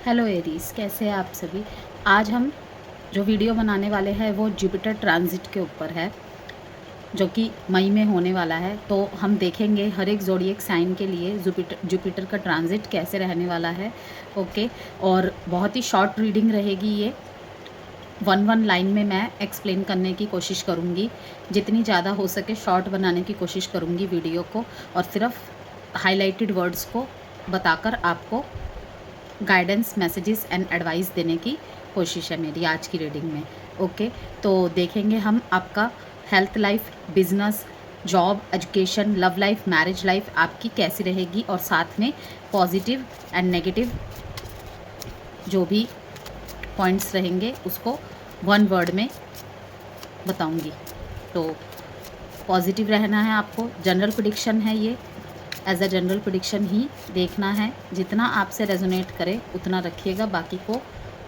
Hello Aries, कैसे हैं आप सभी। आज हम जो वीडियो बनाने वाले हैं वो जुपिटर ट्रांजिट के ऊपर है, जो कि मई में होने वाला है। तो हम देखेंगे हर एक ज़ोडिएक साइन के लिए जुपिटर का ट्रांजिट कैसे रहने वाला है। ओके, और बहुत ही शॉर्ट रीडिंग रहेगी ये। वन लाइन में मैं एक्सप्लेन करने की कोशिश करूँगी, जितनी ज़्यादा हो सके शॉर्ट बनाने की कोशिश करूँगी वीडियो को, और सिर्फ हाईलाइटेड वर्ड्स को बताकर आपको गाइडेंस, मैसेजेस एंड एडवाइस देने की कोशिश है मेरी आज की रीडिंग में। ओके, तो देखेंगे हम आपका health life, business, job, education, love life, marriage life आपकी कैसी रहेगी, और साथ में पॉजिटिव एंड नेगेटिव जो भी पॉइंट्स रहेंगे उसको वन वर्ड में बताऊंगी। तो पॉजिटिव रहना है आपको। जनरल प्रेडिक्शन है ये, एज अ जनरल प्रेडिक्शन ही देखना है। जितना आपसे रेजोनेट करे उतना रखिएगा, बाकी को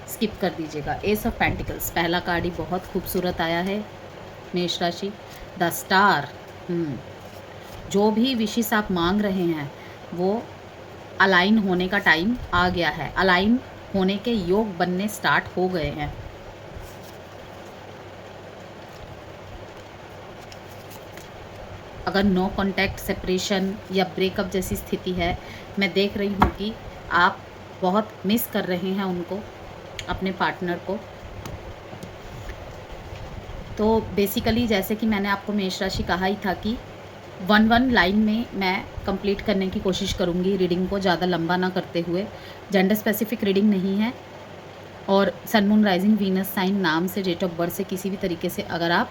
स्किप कर दीजिएगा। एस ऑफ पेंटिकल्स पहला कार्ड ही बहुत खूबसूरत आया है मेष राशि। The star. जो भी विशेष आप मांग रहे हैं वो अलाइन होने का टाइम आ गया है। अलाइन होने के योग बनने स्टार्ट हो गए हैं। अगर नो कांटेक्ट, सेपरेशन या ब्रेकअप जैसी स्थिति है, मैं देख रही हूँ कि आप बहुत मिस कर रहे हैं उनको, अपने पार्टनर को। तो बेसिकली जैसे कि मैंने आपको मेष राशि कहा ही था कि वन लाइन में मैं कंप्लीट करने की कोशिश करूँगी रीडिंग को, ज़्यादा लंबा ना करते हुए। जेंडर स्पेसिफिक रीडिंग नहीं है, और sun moon rising Venus sign नाम से, डेट ऑफ बर्थ से किसी भी तरीके से अगर आप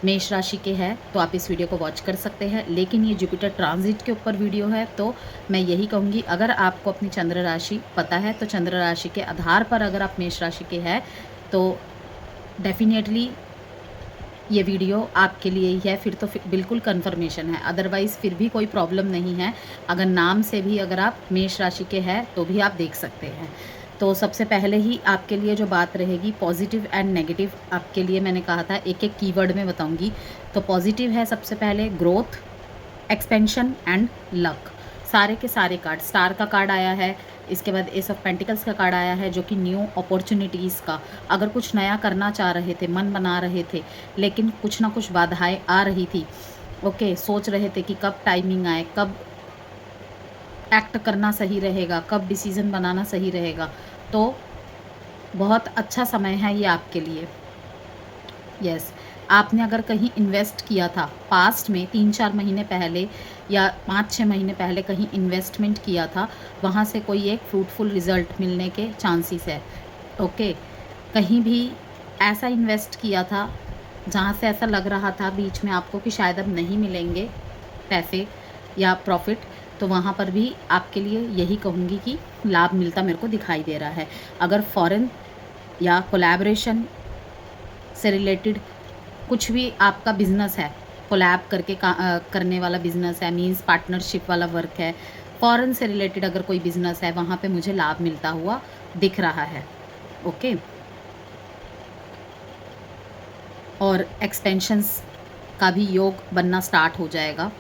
मेष राशि के हैं तो आप इस वीडियो को वॉच कर सकते हैं। लेकिन ये जुपिटर ट्रांजिट के ऊपर वीडियो है, तो मैं यही कहूँगी, अगर आपको अपनी चंद्र राशि पता है तो चंद्र राशि के आधार पर अगर आप मेष राशि के हैं तो डेफिनेटली ये वीडियो आपके लिए ही है। फिर तो बिल्कुल कन्फर्मेशन है, अदरवाइज़ फिर भी कोई प्रॉब्लम नहीं है। अगर नाम से भी अगर आप मेष राशि के हैं तो भी आप देख सकते हैं। तो सबसे पहले ही आपके लिए जो बात रहेगी पॉजिटिव एंड नेगेटिव, आपके लिए मैंने कहा था एक एक कीवर्ड में बताऊंगी। तो पॉजिटिव है सबसे पहले ग्रोथ, एक्सपेंशन एंड लक। सारे के सारे कार्ड, स्टार का कार्ड आया है, इसके बाद एस ऑफ पेंटिकल्स का कार्ड आया है, जो कि न्यू अपॉर्चुनिटीज़ का, अगर कुछ नया करना चाह रहे थे, मन बना रहे थे, लेकिन कुछ ना कुछ बाधाएं आ रही थी। ओके, सोच रहे थे कि कब टाइमिंग आए, कब एक्ट करना सही रहेगा, कब डिसीज़न बनाना सही रहेगा। तो बहुत अच्छा समय है ये आपके लिए। यस, आपने अगर कहीं इन्वेस्ट किया था पास्ट में 3-4 महीने पहले या 5-6 महीने पहले कहीं इन्वेस्टमेंट किया था, वहाँ से कोई एक फ्रूटफुल रिज़ल्ट मिलने के चांसेस है। ओके, कहीं भी ऐसा इन्वेस्ट किया था जहाँ से ऐसा लग रहा था बीच में आपको कि शायद अब नहीं मिलेंगे पैसे या प्रॉफिट, तो वहाँ पर भी आपके लिए यही कहूँगी कि लाभ मिलता मेरे को दिखाई दे रहा है। अगर फॉरेन या कोलैबोरेशन से रिलेटेड कुछ भी आपका बिजनेस है, कोलैब करके करने वाला बिजनेस है, मींस पार्टनरशिप वाला वर्क है, फॉरेन से रिलेटेड अगर कोई बिजनेस है, वहाँ पे मुझे लाभ मिलता हुआ दिख रहा है। ओके, और एक्सपेंशंस का भी योग बनना स्टार्ट हो जाएगा।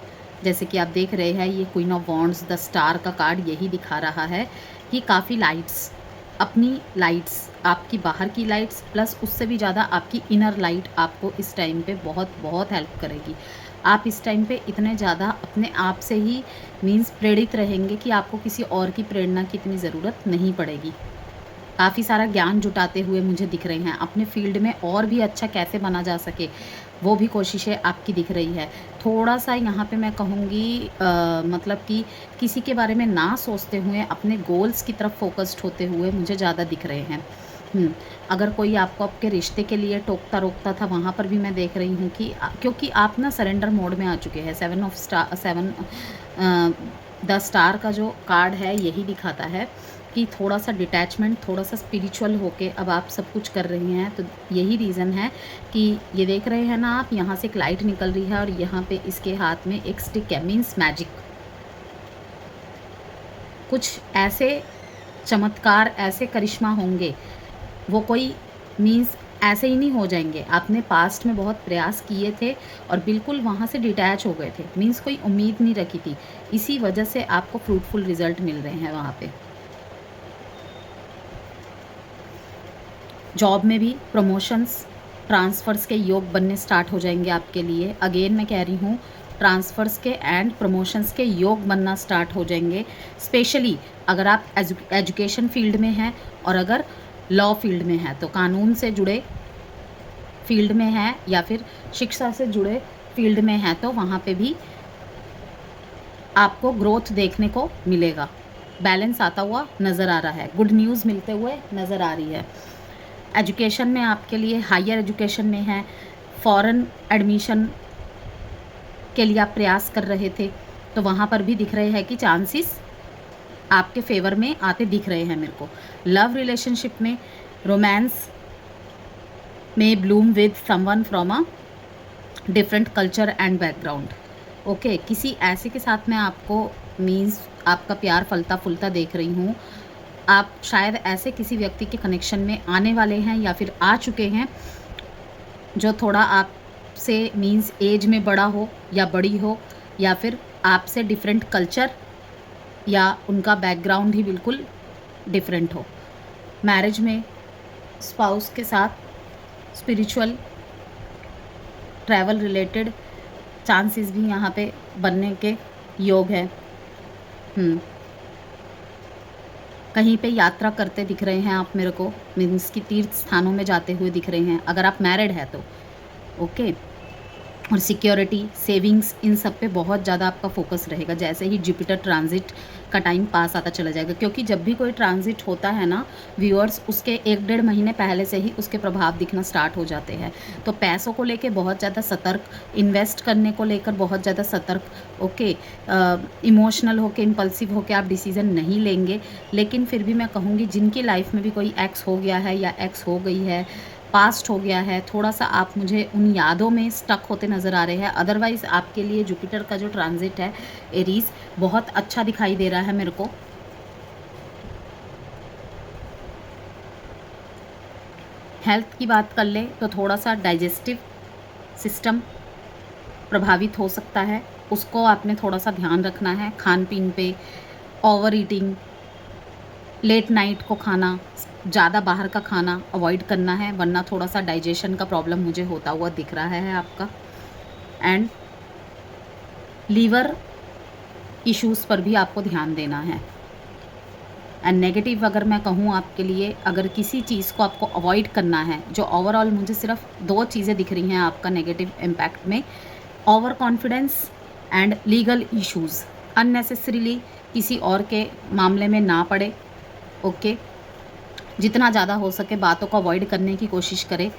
जैसे कि आप देख रहे हैं ये queen of wands, the star का कार्ड यही दिखा रहा है कि काफ़ी लाइट्स, अपनी लाइट्स, आपकी बाहर की लाइट्स प्लस उससे भी ज़्यादा आपकी इनर लाइट आपको इस टाइम पे बहुत बहुत हेल्प करेगी। आप इस टाइम पे इतने ज़्यादा अपने आप से ही मीन्स प्रेरित रहेंगे कि आपको किसी और की प्रेरणा की इतनी ज़रूरत नहीं पड़ेगी। काफ़ी सारा ज्ञान जुटाते हुए मुझे दिख रहे हैं, अपने फील्ड में और भी अच्छा कैसे बना जा सके वो भी कोशिशें आपकी दिख रही है। थोड़ा सा यहाँ पे मैं कहूँगी मतलब कि किसी के बारे में ना सोचते हुए अपने गोल्स की तरफ फोकस्ड होते हुए मुझे ज़्यादा दिख रहे हैं। अगर कोई आपको आपके रिश्ते के लिए टोकता रोकता था, वहाँ पर भी मैं देख रही हूँ कि क्योंकि आप ना सरेंडर मोड में आ चुके हैं। 7 द स्टार का जो कार्ड है यही दिखाता है कि थोड़ा सा डिटैचमेंट, थोड़ा सा स्पिरिचुअल होके अब आप सब कुछ कर रही हैं। तो यही रीज़न है कि ये देख रहे हैं ना आप, यहाँ से एक लाइट निकल रही है और यहाँ पे इसके हाथ में एक स्टिक है, मीन्स मैजिक। कुछ ऐसे चमत्कार, ऐसे करिश्मा होंगे, वो कोई मीन्स ऐसे ही नहीं हो जाएंगे। आपने पास्ट में बहुत प्रयास किए थे और बिल्कुल वहाँ से डिटैच हो गए थे, मीन्स कोई उम्मीद नहीं रखी थी, इसी वजह से आपको फ्रूटफुल रिजल्ट मिल रहे हैं वहाँ पे। जॉब में भी प्रमोशंस, ट्रांसफ़र्स के योग बनने स्टार्ट हो जाएंगे आपके लिए। अगेन मैं कह रही हूँ, ट्रांसफ़र्स के एंड प्रमोशंस के योग बनना स्टार्ट हो जाएंगे। स्पेशली अगर आप एजुकेशन फील्ड में हैं और अगर लॉ फील्ड में हैं, तो कानून से जुड़े फील्ड में हैं या फिर शिक्षा से जुड़े फील्ड में हैं, तो वहाँ पे भी आपको ग्रोथ देखने को मिलेगा। बैलेंस आता हुआ नज़र आ रहा है, गुड न्यूज़ मिलते हुए नज़र आ रही है। एजुकेशन में आपके लिए, हायर एजुकेशन में है, फॉरेन एडमिशन के लिए आप प्रयास कर रहे थे, तो वहाँ पर भी दिख रहे हैं कि चांसेस आपके फेवर में आते दिख रहे हैं मेरे को। लव रिलेशनशिप में, रोमांस में Bloom with someone from a different culture and background. Okay, किसी ऐसे के साथ मैं आपको मीन्स आपका प्यार फलता फूलता देख रही हूँ। आप शायद ऐसे किसी व्यक्ति के कनेक्शन में आने वाले हैं या फिर आ चुके हैं जो थोड़ा आपसे मीन्स एज में बड़ा हो या बड़ी हो, या फिर आपसे डिफरेंट कल्चर या उनका बैकग्राउंड ही बिल्कुल डिफरेंट हो। मैरिज में स्पाउस के साथ स्पिरिचुअल ट्रैवल रिलेटेड चांसेस भी यहाँ पे बनने के योग है। कहीं पे यात्रा करते दिख रहे हैं आप मेरे को, मीन्स कि तीर्थ स्थानों में जाते हुए दिख रहे हैं अगर आप मैरिड है तो। ओके, और सिक्योरिटी, सेविंग्स, इन सब पे बहुत ज़्यादा आपका फोकस रहेगा जैसे ही जुपिटर ट्रांजिट का टाइम पास आता चला जाएगा। क्योंकि जब भी कोई ट्रांजिट होता है ना व्यूअर्स, उसके 1-1.5 महीने पहले से ही उसके प्रभाव दिखना स्टार्ट हो जाते हैं। तो पैसों को लेके बहुत ज़्यादा सतर्क, इन्वेस्ट करने को लेकर बहुत ज़्यादा सतर्क। ओके, इमोशनल होके, इम्पल्सिव होके आप डिसीज़न नहीं लेंगे। लेकिन फिर भी मैं कहूँगी जिनकी लाइफ में भी कोई एक्स हो गया है या एक्स हो गई है, पास्ट हो गया है, थोड़ा सा आप मुझे उन यादों में स्टक होते नज़र आ रहे हैं। अदरवाइज़ आपके लिए जुपिटर का जो ट्रांजिट है एरीज बहुत अच्छा दिखाई दे रहा है मेरे को। हेल्थ की बात कर ले तो थोड़ा सा डाइजेस्टिव सिस्टम प्रभावित हो सकता है, उसको आपने थोड़ा सा ध्यान रखना है। खान पीन पे, ओवर ईटिंग, लेट नाइट को खाना, ज़्यादा बाहर का खाना अवॉइड करना है, वरना थोड़ा सा डाइजेशन का प्रॉब्लम मुझे होता हुआ दिख रहा है आपका। एंड लीवर इश्यूज़ पर भी आपको ध्यान देना है। एंड नेगेटिव अगर मैं कहूँ आपके लिए, अगर किसी चीज़ को आपको अवॉइड करना है, जो ओवरऑल मुझे सिर्फ 2 चीज़ें दिख रही हैं आपका नेगेटिव इम्पैक्ट में, over confidence and legal issues. Unnecessarily किसी और के मामले में ना पड़े। ओके, जितना ज़्यादा हो सके बातों को अवॉइड करने की कोशिश करें,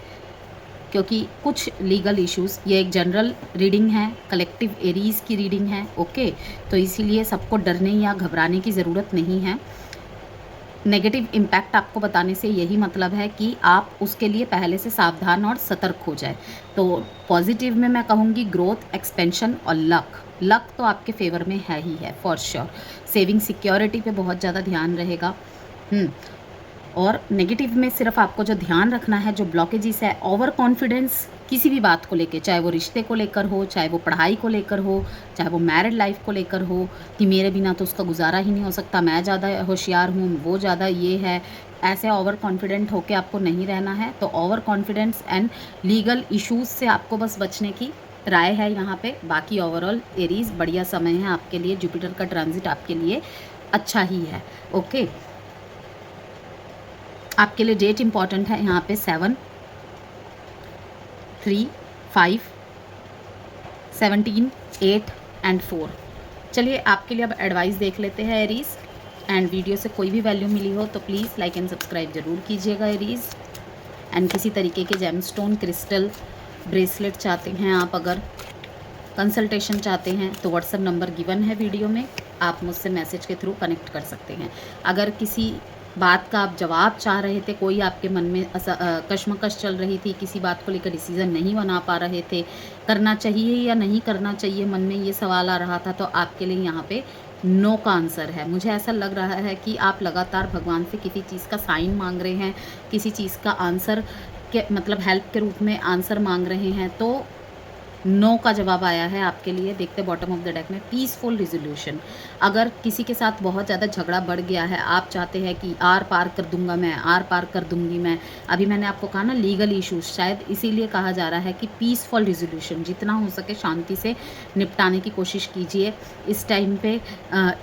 क्योंकि कुछ लीगल इश्यूज़, ये एक जनरल रीडिंग है, कलेक्टिव एरीज़ की रीडिंग है। ओके, तो इसीलिए सबको डरने या घबराने की ज़रूरत नहीं है। नेगेटिव इम्पैक्ट आपको बताने से यही मतलब है कि आप उसके लिए पहले से सावधान और सतर्क हो जाए। तो पॉजिटिव में मैं कहूँगी ग्रोथ, एक्सपेंशन और लक तो आपके फेवर में है ही है फॉर श्योर। सेविंग, सिक्योरिटी पे बहुत ज़्यादा ध्यान रहेगा। और नेगेटिव में सिर्फ आपको जो ध्यान रखना है, जो ब्लॉकेजेस है, ओवर कॉन्फिडेंस किसी भी बात को लेके, चाहे वो रिश्ते को लेकर हो, चाहे वो पढ़ाई को लेकर हो, चाहे वो मैरिड लाइफ को लेकर हो, कि मेरे बिना तो उसका गुजारा ही नहीं हो सकता, मैं ज़्यादा होशियार हूँ, वो ज़्यादा ये है, ऐसे ओवर कॉन्फिडेंट होके आपको नहीं रहना है। तो over confidence and legal issues से आपको बस बचने की राय है यहाँ पे। बाकी ओवरऑल एरीज बढ़िया समय है आपके लिए, जुपिटर का ट्रांजिट आपके लिए अच्छा ही है। ओके, आपके लिए डेट इंपॉर्टेंट है यहाँ पे 7, 3, 5, 17, 8 एंड 4। चलिए आपके लिए अब एडवाइस देख लेते हैं एरीज। एंड वीडियो से कोई भी वैल्यू मिली हो तो प्लीज़ लाइक एंड सब्सक्राइब ज़रूर कीजिएगा एरीज। एंड किसी तरीके के जेमस्टोन, क्रिस्टल, ब्रेसलेट चाहते हैं आप, अगर कंसल्टेशन चाहते हैं तो व्हाट्सएप नंबर गिवन है वीडियो में, आप मुझसे मैसेज के थ्रू कनेक्ट कर सकते हैं। अगर किसी बात का आप जवाब चाह रहे थे, कोई आपके मन में कश्मकश चल रही थी, किसी बात को लेकर डिसीज़न नहीं बना पा रहे थे, करना चाहिए या नहीं करना चाहिए, मन में ये सवाल आ रहा था, तो आपके लिए यहाँ पे नो का आंसर है। मुझे ऐसा लग रहा है कि आप लगातार भगवान से किसी चीज़ का साइन मांग रहे हैं, किसी चीज़ का आंसर के मतलब हेल्प के रूप में आंसर मांग रहे हैं। तो नो का जवाब आया है आपके लिए। देखते बॉटम ऑफ द डेक में पीसफुल रिजोल्यूशन। अगर किसी के साथ बहुत ज़्यादा झगड़ा बढ़ गया है, आप चाहते हैं कि आर पार कर दूंगा मैं, आर पार कर दूंगी मैं, अभी मैंने आपको कहा ना लीगल इश्यूज, शायद इसीलिए कहा जा रहा है कि पीसफुल रिजोल्यूशन, जितना हो सके शांति से निपटाने की कोशिश कीजिए। इस टाइम पे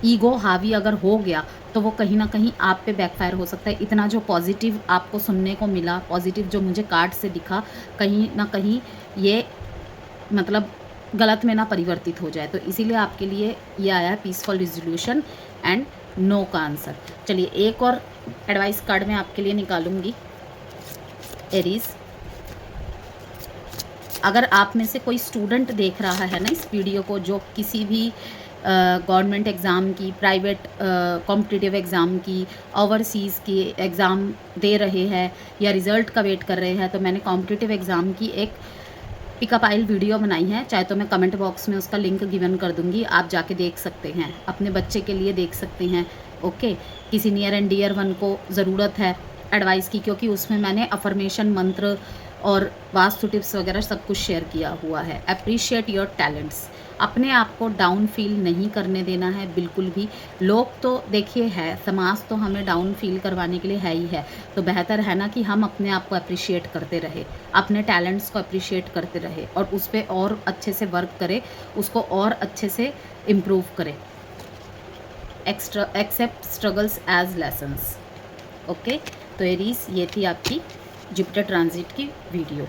ईगो हावी अगर हो गया तो वो कहीं ना कहीं आप पे बैकफायर हो सकता है। इतना जो पॉजिटिव आपको सुनने को मिला, पॉजिटिव जो मुझे कार्ड से दिखा, कहीं ना कहीं ये मतलब गलत में ना परिवर्तित हो जाए, तो इसीलिए आपके लिए ये आया है पीसफुल रिजोल्यूशन एंड नो का आंसर। चलिए एक और एडवाइस कार्ड मैं आपके लिए निकालूंगी। एरीज, अगर आप में से कोई स्टूडेंट देख रहा है ना इस वीडियो को, जो किसी भी गवर्नमेंट एग्ज़ाम की, प्राइवेट कॉम्पिटिटिव एग्ज़ाम की, ओवरसीज़ की एग्ज़ाम दे रहे हैं या रिज़ल्ट का वेट कर रहे हैं, तो मैंने कॉम्पिटिटिव एग्ज़ाम की एक पिकअप आइल वीडियो बनाई है, चाहे तो मैं कमेंट बॉक्स में उसका लिंक गिवन कर दूंगी, आप जाके देख सकते हैं, अपने बच्चे के लिए देख सकते हैं। ओके, किसी नियर एंड डियर वन को ज़रूरत है एडवाइस की, क्योंकि उसमें मैंने अफर्मेशन मंत्र और वास्तु टिप्स वगैरह सब कुछ शेयर किया हुआ है। अप्रिशिएट योर टैलेंट्स, अपने आप को डाउन फील नहीं करने देना है बिल्कुल भी। लोग तो देखिए है, समाज तो हमें डाउन फील करवाने के लिए है ही है, तो बेहतर है ना कि हम अपने आप को अप्रिशिएट करते रहे, अपने टैलेंट्स को अप्रिशिएट करते रहे और उस पर और अच्छे से वर्क करें, उसको और अच्छे से इम्प्रूव करें। Accept struggles as lessons. Okay, तो एरीज, ये थी आपकी जुपिटर ट्रांजिट की वीडियो।